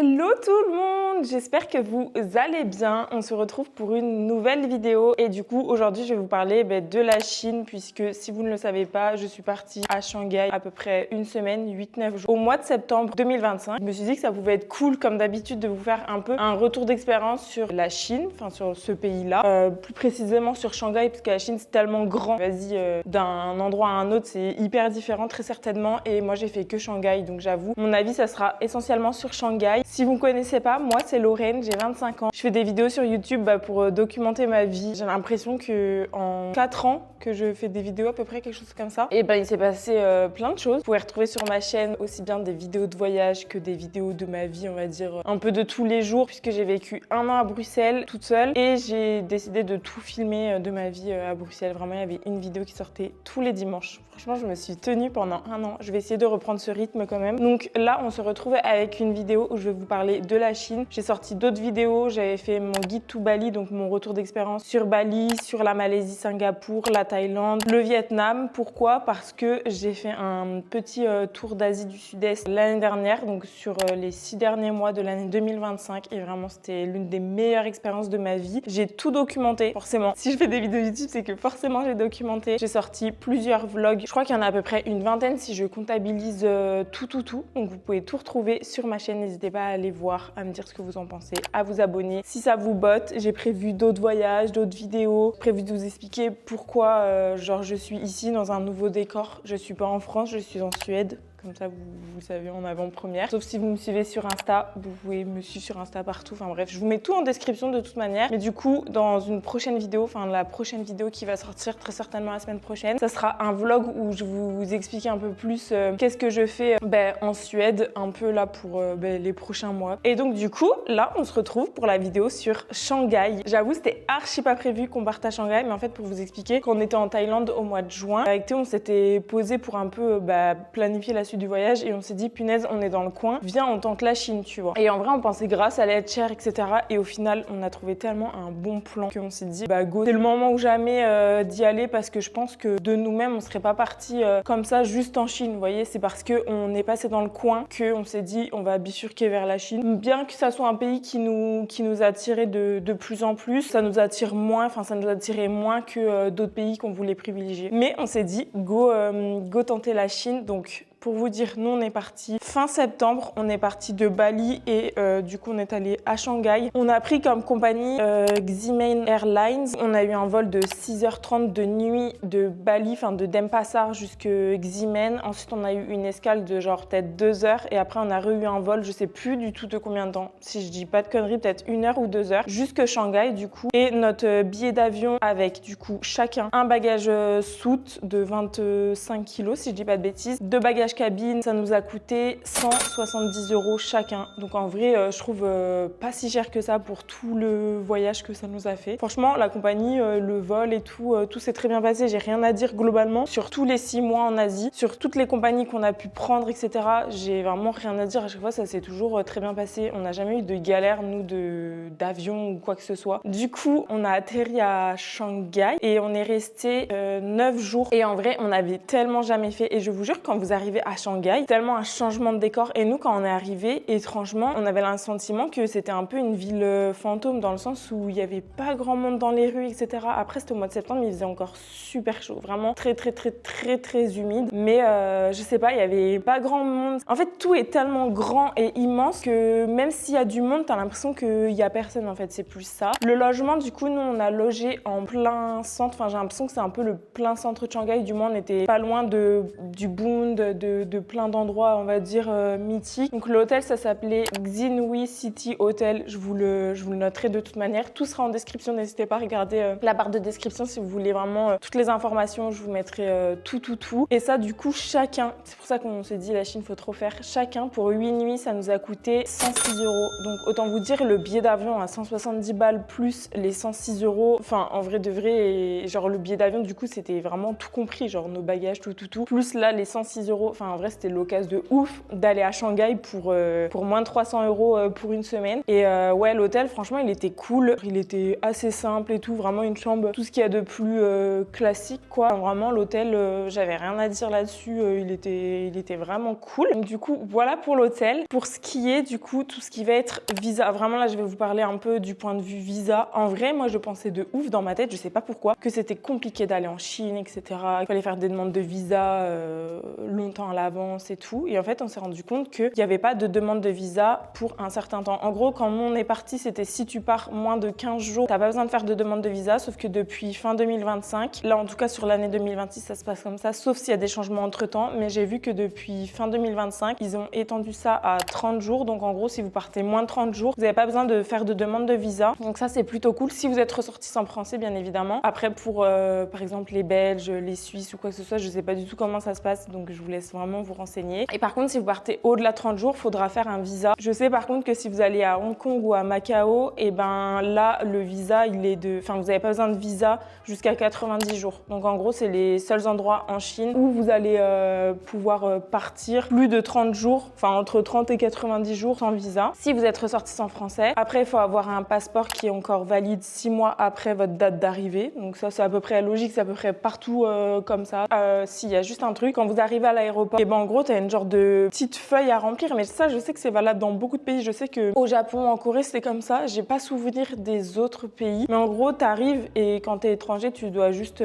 Hello tout le monde, j'espère que vous allez bien. On se retrouve pour une nouvelle vidéo et du coup aujourd'hui je vais vous parler de la Chine puisque si vous ne le savez pas, je suis partie à Shanghai à peu près une semaine, 8-9 jours au mois de septembre 2025. Je me suis dit que ça pouvait être cool comme d'habitude de vous faire un peu un retour d'expérience sur la Chine, enfin sur ce pays-là, plus précisément sur Shanghai parce que la Chine c'est tellement grand. Vas-y, d'un endroit à un autre c'est hyper différent très certainement et moi j'ai fait que Shanghai donc j'avoue mon avis ça sera essentiellement sur Shanghai. Si vous ne me connaissez pas, moi c'est Lorraine, j'ai 25 ans. Je fais des vidéos sur YouTube pour documenter ma vie. J'ai l'impression que en 4 ans que je fais des vidéos à peu près, quelque chose comme ça. Et il s'est passé plein de choses. Vous pouvez retrouver sur ma chaîne aussi bien des vidéos de voyage que des vidéos de ma vie, on va dire un peu de tous les jours puisque j'ai vécu 1 an à Bruxelles toute seule et j'ai décidé de tout filmer de ma vie à Bruxelles. Vraiment, il y avait une vidéo qui sortait tous les dimanches. Franchement, je me suis tenue pendant 1 an. Je vais essayer de reprendre ce rythme quand même. Donc là, on se retrouve avec une vidéo où je vais vous parler de la Chine. J'ai sorti d'autres vidéos. J'avais fait mon guide to Bali, donc mon retour d'expérience sur Bali, sur la Malaisie, Singapour, la Thaïlande, le Vietnam. Pourquoi? Parce que j'ai fait un petit tour d'Asie du Sud-Est l'année dernière, donc sur les 6 derniers mois de l'année 2025. Et vraiment, c'était l'une des meilleures expériences de ma vie. J'ai tout documenté, forcément. Si je fais des vidéos YouTube, c'est que forcément j'ai documenté. J'ai sorti plusieurs vlogs. Je crois qu'il y en a à peu près une vingtaine si je comptabilise tout. Donc vous pouvez tout retrouver sur ma chaîne. N'hésitez pas à aller voir, à me dire ce que vous en pensez, à vous abonner. Si ça vous botte, j'ai prévu d'autres voyages, d'autres vidéos. J'ai prévu de vous expliquer pourquoi je suis ici dans un nouveau décor. Je suis pas en France, je suis en Suède. Comme ça, vous savez en avant-première. Sauf si vous me suivez sur Insta, vous pouvez me suivre sur Insta partout. Enfin bref, je vous mets tout en description de toute manière. Mais du coup, dans une prochaine vidéo, enfin la prochaine vidéo qui va sortir très certainement la semaine prochaine, ça sera un vlog où je vous explique un peu plus qu'est-ce que je fais en Suède, un peu là pour les prochains mois. Et donc du coup, là, on se retrouve pour la vidéo sur Shanghai. J'avoue, c'était archi pas prévu qu'on parte à Shanghai, mais en fait, pour vous expliquer, quand on était en Thaïlande au mois de juin, avec Théo, on s'était posé pour un peu planifier la suite du voyage et on s'est dit punaise on est dans le coin, viens on tente la Chine tu vois. Et en vrai on pensait grâce ça allait être cher etc et au final on a trouvé tellement un bon plan qu'on s'est dit go, c'est le moment ou jamais d'y aller parce que je pense que de nous-mêmes on serait pas parti comme ça juste en Chine, vous voyez, c'est parce que on est passé dans le coin qu'on s'est dit on va bifurquer vers la Chine. Bien que ça soit un pays qui nous attirait de plus en plus, ça nous attire moins, enfin ça nous attirait moins que d'autres pays qu'on voulait privilégier. Mais on s'est dit go tenter la Chine. Donc pour vous dire, nous on est parti fin septembre, on est parti de Bali et du coup on est allé à Shanghai. On a pris comme compagnie Xiamen Airlines. On a eu un vol de 6h30 de nuit de Bali, enfin de Denpasar jusque Xiamen. Ensuite on a eu une escale de genre peut-être 2 heures et après on a eu un vol, je sais plus du tout de combien de temps. Si je dis pas de conneries, peut-être 1 heure ou 2 heures jusque Shanghai du coup. Et notre billet d'avion avec du coup chacun un bagage soute de 25 kilos si je dis pas de bêtises, 2 bagages cabine, ça nous a coûté 170 € chacun. Donc en vrai, je trouve pas si cher que ça pour tout le voyage que ça nous a fait. Franchement, la compagnie, le vol et tout s'est très bien passé. J'ai rien à dire globalement sur tous les 6 mois en Asie, sur toutes les compagnies qu'on a pu prendre, etc. J'ai vraiment rien à dire. À chaque fois, ça s'est toujours très bien passé. On n'a jamais eu de galère, nous, d'avion ou quoi que ce soit. Du coup, on a atterri à Shanghai et on est resté 9 jours. Et en vrai, on avait tellement jamais fait. Et je vous jure, quand vous arrivez à Shanghai, tellement un changement de décor. Et nous, quand on est arrivé, étrangement, on avait le sentiment que c'était un peu une ville fantôme dans le sens où il n'y avait pas grand monde dans les rues, etc. Après, c'était au mois de septembre, il faisait encore super chaud, vraiment très humide. Mais je sais pas, il y avait pas grand monde. En fait, tout est tellement grand et immense que même s'il y a du monde, t'as l'impression qu'il y a personne. En fait, c'est plus ça. Le logement, du coup, nous, on a logé en plein centre. Enfin, j'ai l'impression que c'est un peu le plein centre de Shanghai. Du moins, on était pas loin du Bund, de plein d'endroits, on va dire, mythiques. Donc l'hôtel, ça s'appelait Xinhui City Hotel. Je vous le noterai de toute manière. Tout sera en description. N'hésitez pas à regarder la barre de description si vous voulez vraiment toutes les informations. Je vous mettrai tout. Et ça, du coup, chacun, c'est pour ça qu'on s'est dit la Chine, faut trop faire. Chacun, pour 8 nuits, ça nous a coûté 106 €. Donc autant vous dire, le billet d'avion à 170 balles plus les 106 €. Enfin, en vrai de vrai, et genre le billet d'avion, du coup, c'était vraiment tout compris. Genre nos bagages, tout. Plus là, les 106 €. Enfin, en vrai, c'était l'occasion de ouf d'aller à Shanghai pour moins de 300 € pour une semaine. Et ouais, l'hôtel, franchement, il était cool. Il était assez simple et tout. Vraiment une chambre, tout ce qu'il y a de plus classique, quoi. Vraiment, l'hôtel, j'avais rien à dire là-dessus. Il était vraiment cool. Donc, du coup, voilà pour l'hôtel. Pour ce qui est, du coup, tout ce qui va être visa. Vraiment, là, je vais vous parler un peu du point de vue visa. En vrai, moi, je pensais de ouf dans ma tête, je sais pas pourquoi, que c'était compliqué d'aller en Chine, etc. Il fallait faire des demandes de visa longtemps à l'avance et tout. Et en fait, on s'est rendu compte qu'il n'y avait pas de demande de visa pour un certain temps. En gros, quand on est parti, c'était si tu pars moins de 15 jours, t'as pas besoin de faire de demande de visa, sauf que depuis fin 2025, là, en tout cas sur l'année 2026, ça se passe comme ça, sauf s'il y a des changements entre-temps. Mais j'ai vu que depuis fin 2025, ils ont étendu ça à 30 jours. Donc, en gros, si vous partez moins de 30 jours, vous n'avez pas besoin de faire de demande de visa. Donc ça, c'est plutôt cool si vous êtes ressortissant français, bien évidemment. Après, pour par exemple les Belges, les Suisses ou quoi que ce soit, je sais pas du tout comment ça se passe, donc je vous laisse vraiment vous renseigner. Et par contre, si vous partez au-delà de 30 jours, il faudra faire un visa. Je sais par contre que si vous allez à Hong Kong ou à Macao, et ben là, le visa, il est de... Enfin, vous n'avez pas besoin de visa jusqu'à 90 jours. Donc en gros, c'est les seuls endroits en Chine où vous allez pouvoir partir plus de 30 jours, enfin entre 30 et 90 jours sans visa. Si vous êtes ressortissant français, après, il faut avoir un passeport qui est encore valide 6 mois après votre date d'arrivée. Donc ça, c'est à peu près logique, c'est à peu près partout comme ça. S'il y a juste un truc, quand vous arrivez à l'aéroport, et ben en gros, tu as une genre de petite feuille à remplir. Mais ça, je sais que c'est valable dans beaucoup de pays. Je sais qu'au Japon, en Corée, c'est comme ça. J'ai pas souvenir des autres pays. Mais en gros, tu arrives et quand tu es étranger, tu dois juste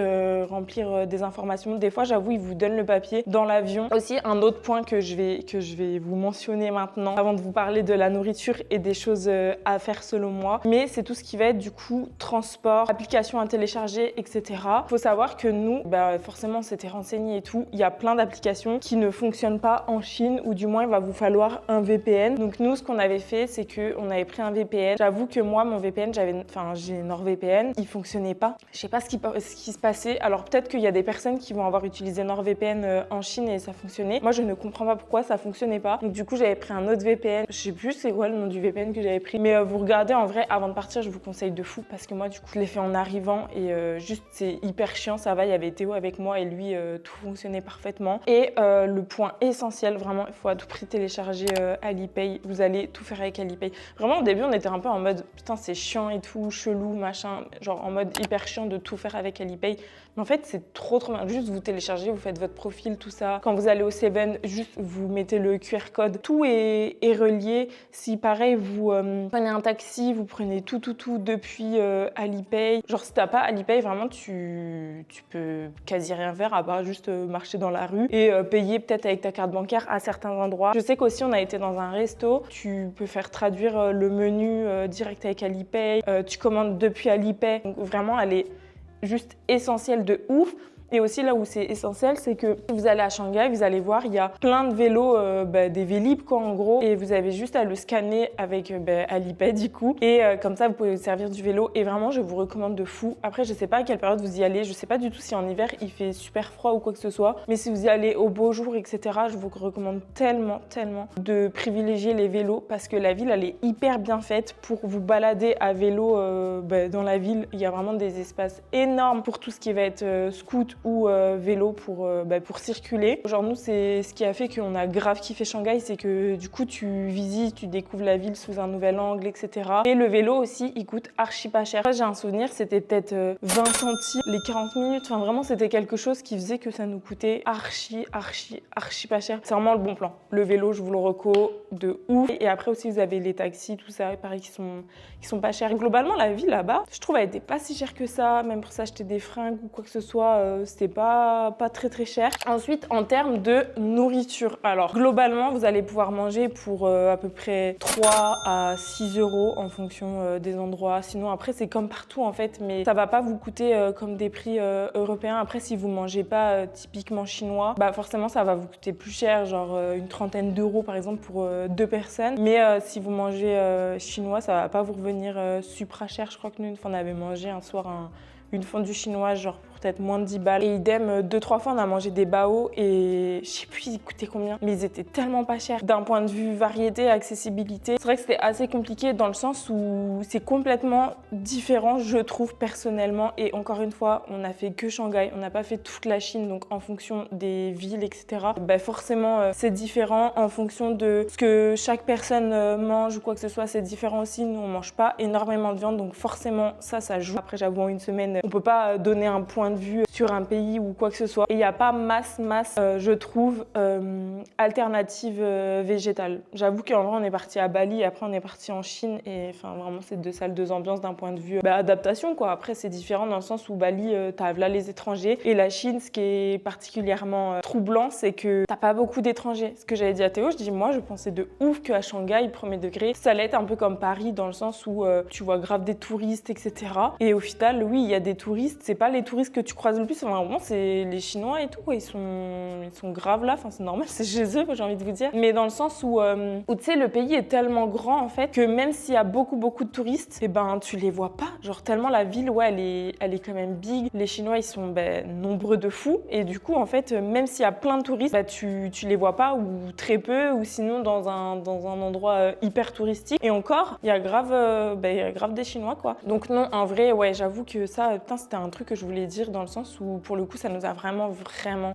remplir des informations. Des fois, j'avoue, ils vous donnent le papier dans l'avion. Aussi, un autre point que je vais vous mentionner maintenant, avant de vous parler de la nourriture et des choses à faire selon moi. Mais c'est tout ce qui va être du coup transport, applications à télécharger, etc. Faut savoir que nous, forcément, on s'était renseigné et tout. Il y a plein d'applications qui ne fonctionnent pas en Chine, ou du moins, il va vous falloir un VPN. Donc nous, ce qu'on avait fait, c'est qu'on avait pris un VPN. J'avoue que moi, mon VPN, j'ai NordVPN, il fonctionnait pas. Je sais pas ce qui se passait. Alors peut-être qu'il y a des personnes qui vont avoir utilisé NordVPN en Chine et ça fonctionnait. Moi, je ne comprends pas pourquoi ça fonctionnait pas. Donc du coup, j'avais pris un autre VPN. Je sais plus c'est quoi le nom du VPN que j'avais pris. Mais vous regardez, en vrai, avant de partir, je vous conseille de fou parce que moi, du coup, je l'ai fait en arrivant et juste, c'est hyper chiant. Ça va, il y avait Théo avec moi et lui, tout fonctionnait parfaitement. Et le point essentiel, vraiment, il faut à tout prix télécharger Alipay. Vous allez tout faire avec Alipay. Vraiment, au début, on était un peu en mode putain, c'est chiant et tout, chelou, machin. Genre en mode hyper chiant de tout faire avec Alipay. Mais en fait, c'est trop bien. Juste vous téléchargez, vous faites votre profil, tout ça. Quand vous allez au Seven, juste vous mettez le QR code. Tout est relié. Si pareil, vous prenez un taxi, vous prenez tout depuis Alipay. Genre si t'as pas Alipay, vraiment tu peux quasi rien faire à part juste marcher dans la rue et payer peut-être avec ta carte bancaire à certains endroits. Je sais qu'aussi on a été dans un resto, tu peux faire traduire le menu direct avec Alipay. Tu commandes depuis Alipay. Donc vraiment, elle est juste essentielle de ouf. Et aussi là où c'est essentiel, c'est que si vous allez à Shanghai, vous allez voir, il y a plein de vélos, des Vélib quoi en gros, et vous avez juste à le scanner avec Alipay du coup, et comme ça vous pouvez vous servir du vélo. Et vraiment, je vous recommande de fou. Après, je sais pas à quelle période vous y allez, je sais pas du tout si en hiver il fait super froid ou quoi que ce soit, mais si vous y allez au beau jour, etc., je vous recommande tellement de privilégier les vélos parce que la ville elle est hyper bien faite pour vous balader à vélo dans la ville. Il y a vraiment des espaces énormes pour tout ce qui va être scoot ou vélo pour circuler. Genre nous, c'est ce qui a fait qu'on a grave kiffé Shanghai, c'est que du coup tu visites, tu découvres la ville sous un nouvel angle, etc. Et le vélo aussi, il coûte archi pas cher. J'ai un souvenir, c'était peut-être 20 centimes les 40 minutes. Enfin vraiment, c'était quelque chose qui faisait que ça nous coûtait archi pas cher. C'est vraiment le bon plan. Le vélo, je vous le reco de ouf. Et après aussi, vous avez les taxis, tout ça, pareil, qui sont pas chers. Globalement, la vie là-bas, je trouve, elle était pas si chère que ça. Même pour s'acheter des fringues ou quoi que ce soit, c'était pas très cher. Ensuite, en termes de nourriture, alors globalement, vous allez pouvoir manger pour à peu près 3 à 6 € en fonction des endroits. Sinon, après, c'est comme partout en fait, mais ça va pas vous coûter comme des prix européens. Après, si vous mangez pas typiquement chinois, forcément, ça va vous coûter plus cher, genre une trentaine d'euros par exemple pour 2 personnes. Mais si vous mangez chinois, ça va pas vous revenir supra cher. Je crois que nous, une fois, on avait mangé un soir une fondue chinoise genre pour peut-être moins de 10 balles. Et idem, 2-3 fois, on a mangé des bao et je sais plus ils coûtaient combien, mais ils étaient tellement pas chers. D'un point de vue variété, accessibilité, c'est vrai que c'était assez compliqué dans le sens où c'est complètement différent, je trouve personnellement. Et encore une fois, on a fait que Shanghai, on n'a pas fait toute la Chine, donc en fonction des villes, etc. Forcément, c'est différent en fonction de ce que chaque personne mange ou quoi que ce soit, c'est différent aussi. Nous, on mange pas énormément de viande, donc forcément, ça joue. Après, j'avoue, en une semaine, on peut pas donner un point de vue sur un pays ou quoi que ce soit. Et il n'y a pas masse, je trouve, alternative végétale. J'avoue qu'en vrai, on est parti à Bali, après on est parti en Chine, et enfin vraiment, c'est deux salles, deux ambiances d'un point de vue adaptation, quoi. Après, c'est différent dans le sens où Bali, t'as là les étrangers, et la Chine, ce qui est particulièrement troublant, c'est que t'as pas beaucoup d'étrangers. Ce que j'avais dit à Théo, je dis, moi, je pensais de ouf qu'à Shanghai, premier degré, ça allait être un peu comme Paris, dans le sens où tu vois grave des touristes, etc. Et au final, oui, il y a des touristes, c'est pas les touristes que tu croises le plus, vraiment, c'est les Chinois et tout, ils sont grave là, enfin c'est normal, c'est chez eux, j'ai envie de vous dire. Mais dans le sens où tu sais, le pays est tellement grand en fait que même s'il y a beaucoup de touristes, et tu les vois pas. Genre tellement la ville, ouais, elle est quand même big. Les Chinois, ils sont nombreux de fous. Et du coup, en fait, même s'il y a plein de touristes, tu les vois pas ou très peu, ou sinon dans un endroit hyper touristique. Et encore, il y a grave des Chinois, quoi. Donc non, en vrai, ouais, j'avoue que ça, putain, c'était un truc que je voulais dire dans le sens où, pour le coup, ça nous a vraiment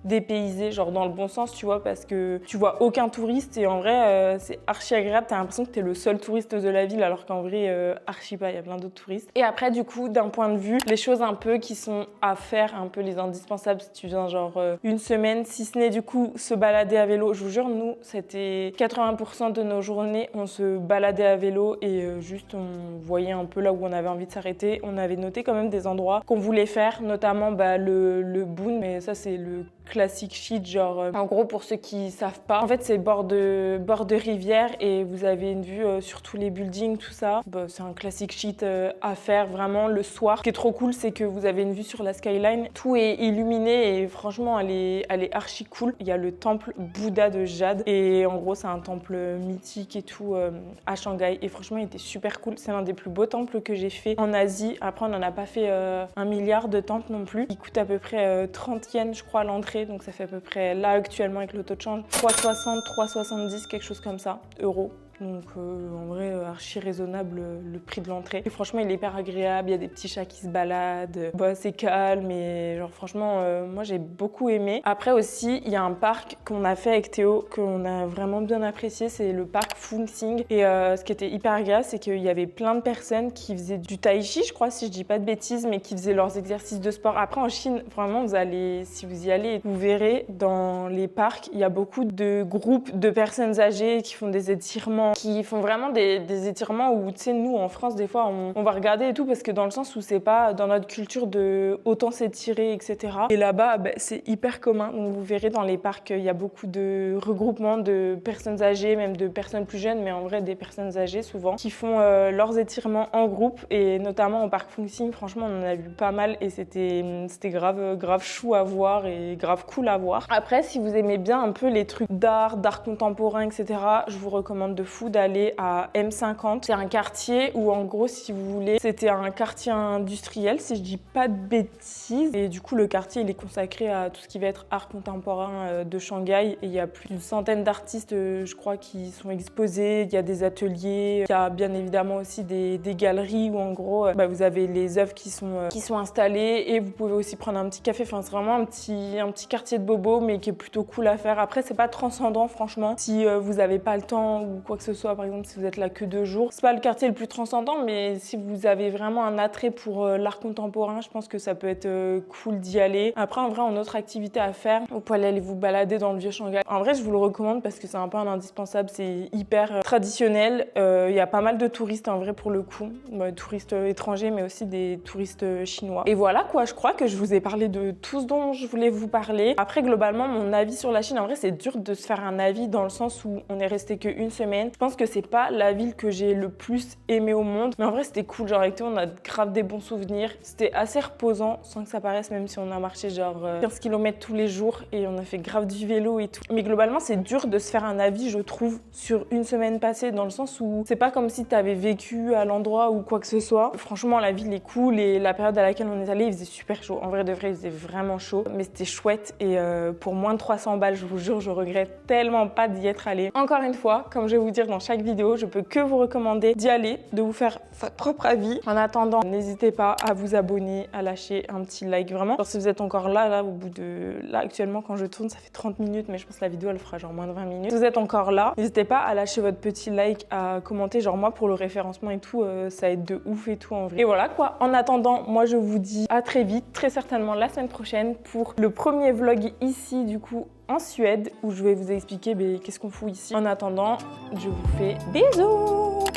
dépaysé, genre dans le bon sens, tu vois, parce que tu vois aucun touriste et en vrai, c'est archi agréable. T'as l'impression que t'es le seul touriste de la ville, alors qu'en vrai, archi pas, il y a plein d'autres touristes. Et après, du coup, d'un point de vue, les choses un peu qui sont à faire, un peu les indispensables si tu viens genre une semaine, si ce n'est du coup se balader à vélo. Je vous jure, nous, c'était 80% de nos journées, on se baladait à vélo et juste on voyait un peu là où on avait envie de s'arrêter. On avait noté quand même des endroits qu'on voulait faire, notamment le Boon, mais ça c'est le classique shit, genre en gros pour ceux qui savent pas, en fait c'est bord de rivière et vous avez une vue sur tous les buildings, tout ça. C'est un classique shit à faire vraiment le soir. Ce qui est trop cool, c'est que vous avez une vue sur la skyline, tout est illuminé et franchement elle est archi cool. Il y a le temple Bouddha de Jade et en gros c'est un temple mythique et tout à Shanghai et franchement il était super cool. C'est l'un des plus beaux temples que j'ai fait en Asie. Après on n'en a pas fait 1 milliard de temples non plus. Il coûte à peu près 30 yens je crois à l'entrée, donc ça fait à peu près là actuellement avec le taux de change 3,60, 3,70 quelque chose comme ça, euros. Donc en vrai archi raisonnable le prix de l'entrée. Et franchement il est hyper agréable, il y a des petits chats qui se baladent, c'est calme et genre franchement moi j'ai beaucoup aimé. Après aussi il y a un parc qu'on a fait avec Théo qu'on a vraiment bien apprécié, c'est le parc Fuxing. Et ce qui était hyper agréable c'est qu'il y avait plein de personnes qui faisaient du tai chi je crois si je dis pas de bêtises, mais qui faisaient leurs exercices de sport. Après en Chine vraiment si vous y allez vous verrez dans les parcs il y a beaucoup de groupes de personnes âgées qui font des étirements, qui font vraiment des étirements où, tu sais, nous, en France, des fois, on va regarder et tout, parce que dans le sens où c'est pas dans notre culture de autant s'étirer, etc. Et là-bas, c'est hyper commun. Donc, vous verrez dans les parcs, il y a beaucoup de regroupements de personnes âgées, même de personnes plus jeunes, mais en vrai, des personnes âgées, souvent, qui font leurs étirements en groupe. Et notamment au parc Fuxing, franchement, on en a vu pas mal et c'était grave chou à voir et grave cool à voir. Après, si vous aimez bien un peu les trucs d'art contemporain, etc., je vous recommande de fou d'aller à M50. C'est un quartier où en gros si vous voulez, c'était un quartier industriel si je dis pas de bêtises. Et du coup le quartier il est consacré à tout ce qui va être art contemporain de Shanghai. Et il y a plus d'une centaine d'artistes je crois qui sont exposés. Il y a des ateliers, il y a bien évidemment aussi des galeries où en gros vous avez les œuvres qui sont installées et vous pouvez aussi prendre un petit café. Enfin c'est vraiment un petit quartier de bobo mais qui est plutôt cool à faire. Après c'est pas transcendant franchement. Si vous avez pas le temps ou quoi que ce soit, par exemple si vous êtes là que 2 jours, c'est pas le quartier le plus transcendant, mais si vous avez vraiment un attrait pour l'art contemporain, je pense que ça peut être cool d'y aller. Après en vrai en autre activité à faire, vous pouvez aller vous balader dans le vieux Shanghai. En vrai je vous le recommande parce que c'est un peu un indispensable, c'est hyper traditionnel. Il y a pas mal de touristes en vrai pour le coup, touristes étrangers mais aussi des touristes chinois. Et voilà quoi, je crois que je vous ai parlé de tout ce dont je voulais vous parler. Après globalement mon avis sur la Chine, en vrai c'est dur de se faire un avis dans le sens où on est resté qu'une semaine. Je pense que c'est pas la ville que j'ai le plus aimé au monde. Mais en vrai, c'était cool. Genre, avec toi, on a grave des bons souvenirs. C'était assez reposant, sans que ça paraisse, même si on a marché genre 15 km tous les jours et on a fait grave du vélo et tout. Mais globalement, c'est dur de se faire un avis, je trouve, sur une semaine passée, dans le sens où c'est pas comme si t'avais vécu à l'endroit ou quoi que ce soit. Franchement, la ville est cool et la période à laquelle on est allé, il faisait super chaud. En vrai de vrai, il faisait vraiment chaud, mais c'était chouette et pour moins de 300 balles, je vous jure, je regrette tellement pas d'y être allé. Encore une fois, comme je vais vous dire dans chaque vidéo, je peux que vous recommander d'y aller, de vous faire votre propre avis. En attendant, n'hésitez pas à vous abonner, à lâcher un petit like vraiment. Genre si vous êtes encore là, au bout de... Là, actuellement, quand je tourne, ça fait 30 minutes, mais je pense que la vidéo, elle fera genre moins de 20 minutes. Si vous êtes encore là, n'hésitez pas à lâcher votre petit like, à commenter. Genre moi, pour le référencement et tout, ça aide de ouf et tout en vrai. Et voilà quoi. En attendant, moi, je vous dis à très vite, très certainement la semaine prochaine pour le premier vlog ici, du coup, en Suède, où je vais vous expliquer qu'est-ce qu'on fout ici. En attendant, je vous fais bisous!